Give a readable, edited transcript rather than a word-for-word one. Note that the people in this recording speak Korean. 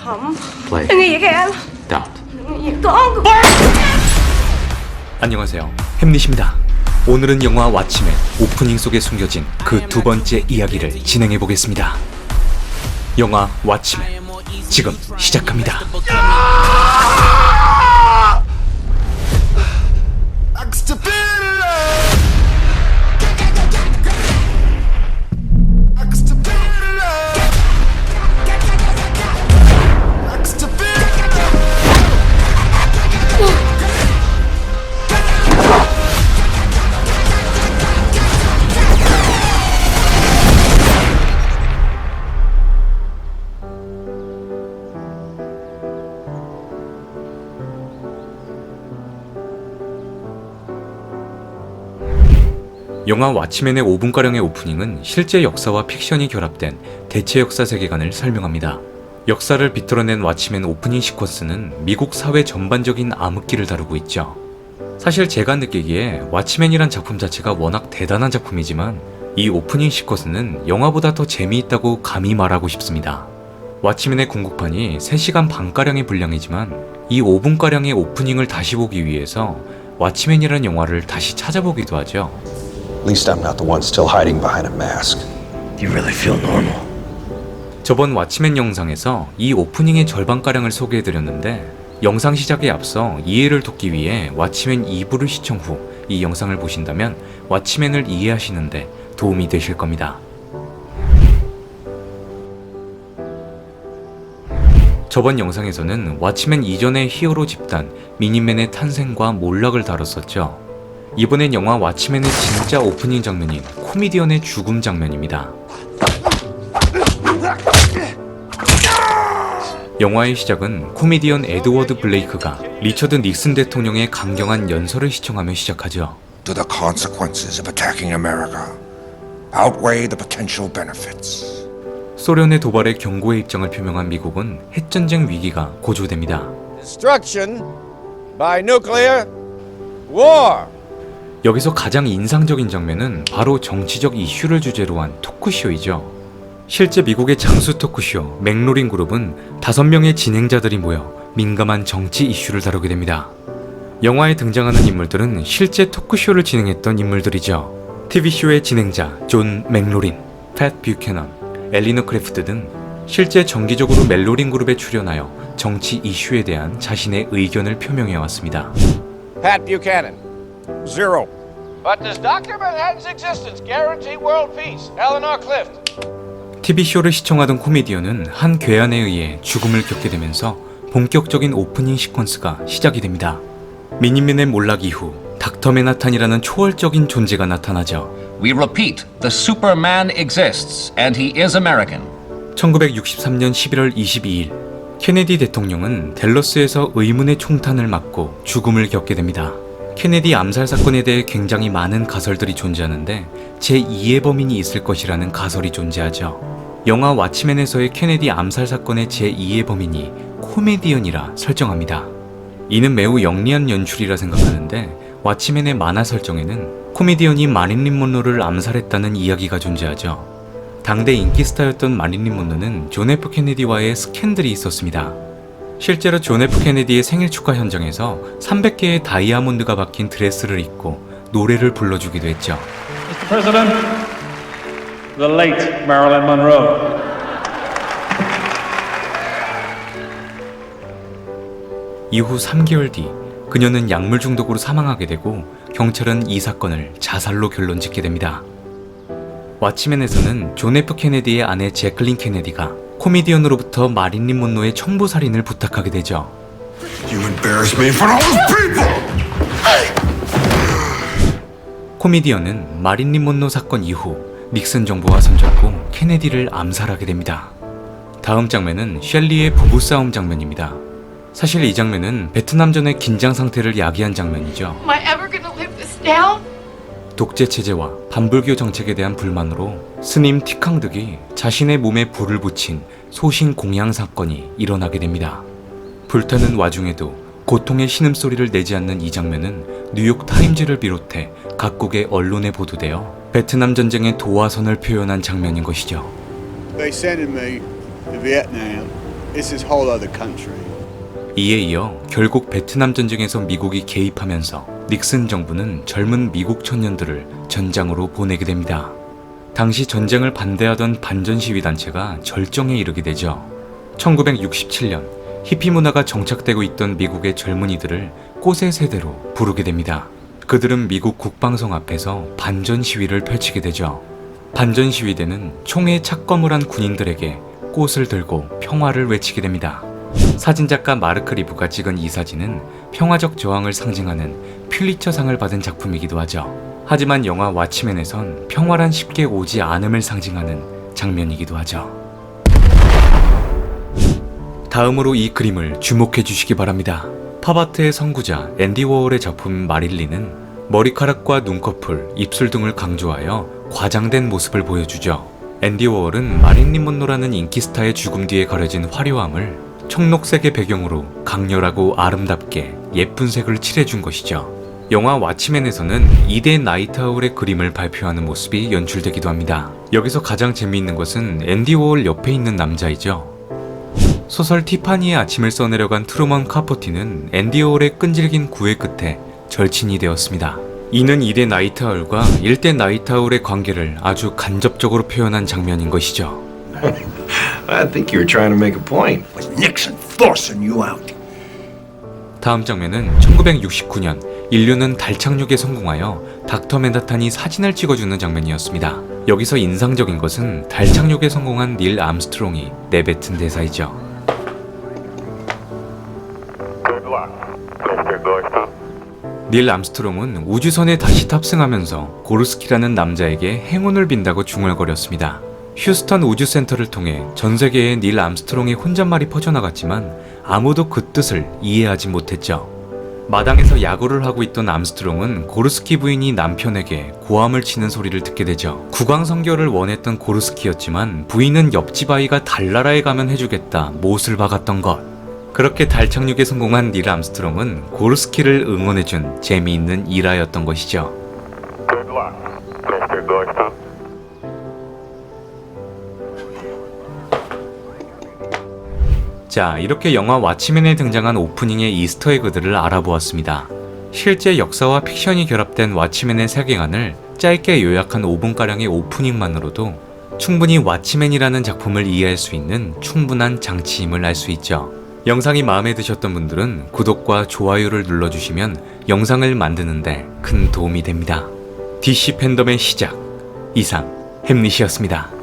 Không. Play. Đừng nghĩ vậy kìa. Don't. Đừng nghĩ con. 안녕하세요, 햄릿입니다. 오늘은 영화 왓치맨 오프닝 속에 숨겨진 그 두 번째 이야기를 진행해 보겠습니다. 영화 왓치맨 지금 시작합니다. 영화 왓치맨의 5분가량의 오프닝은 실제 역사와 픽션이 결합된 대체 역사 세계관을 설명합니다. 역사를 비틀어낸 왓치맨 오프닝 시퀀스는 미국 사회 전반적인 암흑기를 다루고 있죠. 사실 제가 느끼기에 왓치맨이란 작품 자체가 워낙 대단한 작품이지만 이 오프닝 시퀀스는 영화보다 더 재미있다고 감히 말하고 싶습니다. 왓치맨의 궁극판이 3시간 반가량의 분량이지만 이 5분가량의 오프닝을 다시 보기 위해서 왓치맨이란 영화를 다시 찾아보기도 하죠. At least I'm not the one still hiding behind a mask. You really feel normal? 저번 왓치맨 영상에서 이 오프닝의 절반가량을 소개해드렸는데 영상 시작에 앞서 이해를 돕기 위해 왓치맨 2부를 시청 후 이 영상을 보신다면 왓치맨을 이해하시는데 도움이 되실 겁니다. 저번 영상에서는 왓치맨 이전의 히어로 집단 미니맨의 탄생과 몰락을 다뤘었죠. 이번엔 영화 왓치맨의 진짜 오프닝 장면인 코미디언의 죽음 장면입니다. 영화의 시작은 코미디언 에드워드 블레이크가 리처드 닉슨 대통령의 강경한 연설을 시청하며 시작하죠. Do the consequences of attacking America outweigh the potential benefits? 소련의 도발에 경고의 입장을 표명한 미국은 핵전쟁 위기가 고조됩니다. Destruction by nuclear war. 여기서 가장 인상적인 장면은 바로 정치적 이슈를 주제로 한 토크쇼이죠. 실제 미국의 장수 토크쇼 맥로린 그룹은 5명의 진행자들이 모여 민감한 정치 이슈를 다루게 됩니다. 영화에 등장하는 인물들은 실제 토크쇼를 진행했던 인물들이죠. TV쇼의 진행자 존 맥로린, 팻 뷰캐넌, 엘리너 크래프트 등 실제 정기적으로 맥로린 그룹에 출연하여 정치 이슈에 대한 자신의 의견을 표명해왔습니다. Pat Buchanan. Zero. But does Dr. Manhattan's existence guarantee world peace? Eleanor Clift. TV쇼를 시청하던 코미디언은 한 괴한에 의해 죽음을 겪게 되면서 본격적인 오프닝 시퀀스가 시작이 됩니다. 미니맨의 몰락 이후 닥터 맨하탄이라는 초월적인 존재가 나타나죠. We repeat, the Superman exists, and he is American. 1963년 11월 22일 케네디 대통령은 댈러스에서 의문의 총탄을 맞고 죽음을 겪게 됩니다. 케네디 암살 사건에 대해 굉장히 많은 가설들이 존재하는데 제2의 범인이 있을 것이라는 가설이 존재하죠. 영화 왓치맨에서의 케네디 암살 사건의 제2의 범인이 코미디언이라 설정합니다. 이는 매우 영리한 연출이라 생각하는데 왓치맨의 만화 설정에는 코미디언이 마릴린 먼로를 암살했다는 이야기가 존재하죠. 당대 인기 스타였던 마릴린 먼로는 존 F 케네디와의 스캔들이 있었습니다. 실제로 존 F 케네디의 생일 축하 현장에서 300개의 다이아몬드가 박힌 드레스를 입고 노래를 불러주기도 했죠. Mr. President, the late Marilyn Monroe. 이후 3개월 뒤 그녀는 약물 중독으로 사망하게 되고 경찰은 이 사건을 자살로 결론 짓게 됩니다. 왓치맨에서는 존 F 케네디의 아내 제클린 케네디가 코미디언으로부터 마릴린 먼로의 청부 살인을 부탁하게 되죠. You embarrass me in front of all those people! 코미디언은 마릴린 먼로 사건 이후 닉슨 정부와 손잡고 케네디를 암살하게 됩니다. 다음 장면은 셸리의 부부싸움 장면입니다. 사실 이 장면은 베트남전의 긴장 상태를 야기한 장면이죠. Am I ever gonna live this down? 독재 체제와 반불교 정책에 대한 불만으로 스님 티캉득이 자신의 몸에 불을 붙인 소신 공양 사건이 일어나게 됩니다. 불타는 와중에도 고통의 신음소리를 내지 않는 이 장면은 뉴욕 타임즈를 비롯해 각국의 언론에 보도되어 베트남 전쟁의 도화선을 표현한 장면인 것이죠. They sent me to Vietnam It's this whole other country. 이에 이어 결국 베트남 전쟁에서 미국이 개입하면서 닉슨 정부는 젊은 미국 청년들을 전장으로 보내게 됩니다. 당시 전쟁을 반대하던 반전 시위 단체가 절정에 이르게 되죠. 1967년 히피 문화가 정착되고 있던 미국의 젊은이들을 꽃의 세대로 부르게 됩니다. 그들은 미국 국방성 앞에서 반전 시위를 펼치게 되죠. 반전 시위대는 총에 착검을 한 군인들에게 꽃을 들고 평화를 외치게 됩니다. 사진작가 마르크 리브가 찍은 이 사진은 평화적 저항을 상징하는 퓰리처상을 받은 작품이기도 하죠. 하지만 영화 왓치맨에선 평화란 쉽게 오지 않음을 상징하는 장면이기도 하죠. 다음으로 이 그림을 주목해 주시기 바랍니다. 팝아트의 선구자 앤디 워홀의 작품 마릴린은 머리카락과 눈꺼풀, 입술 등을 강조하여 과장된 모습을 보여주죠. 앤디 워홀은 마릴린 먼로라는 인기 스타의 죽음 뒤에 가려진 화려함을 청록색의 배경으로 강렬하고 아름답게 예쁜 색을 칠해준 것이죠. 영화 왓치맨에서는 2대 나이트 아울의 그림을 발표하는 모습이 연출되기도 합니다. 여기서 가장 재미있는 것은 앤디 워홀 옆에 있는 남자이죠. 소설 티파니의 아침을 써내려간 트루먼 카포티는 앤디 워홀의 끈질긴 구애 끝에 절친이 되었습니다. 이는 2대 나이트 아울과 1대 나이트 아울의 관계를 아주 간접적으로 표현한 장면인 것이죠. I think you were trying to make a point. Was Nixon forcing you out? 다음 장면은 1969년 인류는 달 착륙에 성공하여 닥터 맨하탄이 사진을 찍어주는 장면이었습니다. 여기서 인상적인 것은 달 착륙에 성공한 닐 암스트롱이 내뱉은 대사이죠. 닐 암스트롱은 우주선에 다시 탑승하면서 고르스키라는 남자에게 행운을 빈다고 중얼거렸습니다. 휴스턴 우주센터를 통해 전 세계에 닐 암스트롱의 혼잣말이 퍼져나갔지만 아무도 그 뜻을 이해하지 못했죠. 마당에서 야구를 하고 있던 암스트롱은 고르스키 부인이 남편에게 고함을 치는 소리를 듣게 되죠. 국왕성교를 원했던 고르스키였지만 부인은 옆집 아이가 달나라에 가면 해주겠다 못을 박았던 것. 그렇게 달 착륙에 성공한 닐 암스트롱은 고르스키를 응원해준 재미있는 일화였던 것이죠. 자, 이렇게 영화 왓치맨에 등장한 오프닝의 이스터 에그들을 알아보았습니다. 실제 역사와 픽션이 결합된 왓치맨의 세계관을 짧게 요약한 5분가량의 오프닝만으로도 충분히 왓치맨이라는 작품을 이해할 수 있는 충분한 장치임을 알 수 있죠. 영상이 마음에 드셨던 분들은 구독과 좋아요를 눌러주시면 영상을 만드는데 큰 도움이 됩니다. DC 팬덤의 시작, 이상 햄릿이었습니다.